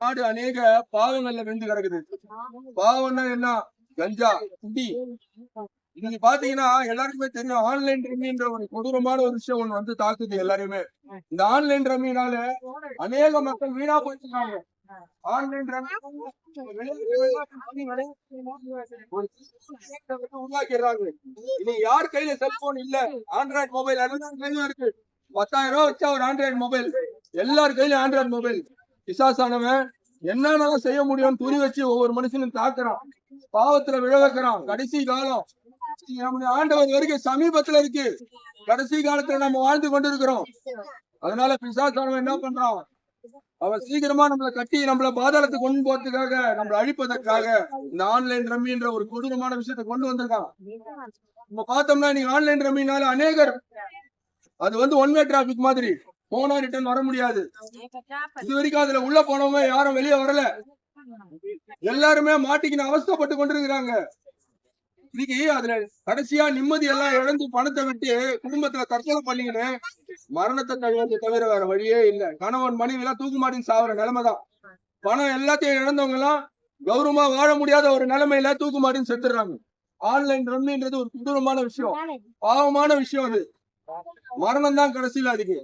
நாடு அநேக பாவங்கள்ல விழுந்து கிடக்குது. பாவம்னா என்ன? கஞ்சா, குடி. இன்னைக்கு பாத்தீங்கன்னா எல்லாருக்குமே தெரியும், ஆன்லைன் ரம்மின்ற ஒரு கொடூரமான ஒரு விஷயம் ஒண்ணு வந்து தாக்குது எல்லாருமே. இந்த ஆன்லைன் ரம்மினால அநேக மக்கள் வீணா போயிட்டாங்க. ஆன்லைன் ரம்மி உருவாக்கிடுறாங்க. இனி யார் கையில செல்போன் இல்ல, ஆண்ட்ராய்டு மொபைல் எல்லாரும் கையிலும் இருக்கு. 10,000 ரூபாய் வச்சா ஒரு ஆண்ட்ராய்டு மொபைல், எல்லார் கையிலும் ஆண்ட்ராய்டு மொபைல். பிசாசானவன் என்னென்னலாம் செய்ய முடியும்னு குறி வச்சு ஒவ்வொரு மனுஷனும் தாக்குறான், பாவத்துல விழ வைக்கிறான். கடைசி காலம் நம்முடைய ஆண்டவர் வரைக்கும் சமீபத்துல இருக்கு. கடைசி காலத்துல நம்ம வாழ்ந்து கொண்டிருக்கிறோம். அதனால பிசாசானவன் என்ன பண்றான்? அவன் சீக்கிரமா நம்மளை கட்டி நம்மள பாதாளத்துக்கு கொண்டு போறதுக்காக, நம்மளை அழிப்பதற்காக இந்த ஆன்லைன் ரம்மின்ற ஒரு கொடூரமான விஷயத்தை கொண்டு வந்திருக்கான். நம்ம பார்த்தோம்னா நீங்க ஆன்லைன் ரம்மினால அநேகர், அது வந்து ஒன் வே டிராபிக் மாதிரி, போனா ரிட்டர்ன் வர முடியாது. இது வரைக்கும் அதுல உள்ள போனவங்க யாரும் வெளியே வரல. எல்லாருமே மாட்டிக்கின்னு அவஸ்தைப்பட்டு கொண்டிருக்கிறாங்க. இன்னைக்கு அதுல கடைசியா நிம்மதி எல்லாம் இழந்து பணத்தை விட்டு குடும்பத்துல தற்கொலை பண்ணிக்கின்னு மரணத்தை தவிர வேற வழியே இல்ல. கணவன் மனைவி எல்லாம் தூக்கு மாட்டின்னு சாவற நிலைமைதான். பணம் எல்லாத்தையும் இழந்தவங்க எல்லாம் கௌரவமா வாழ முடியாத ஒரு நிலைமையில தூக்கு மாட்டின்னு செத்துடுறாங்க. ஆன்லைன் ரம்மின்றது ஒரு கொடூரமான விஷயம், பாவமான விஷயம். அது மரணம் தான் கடைசியில அதுக்கு.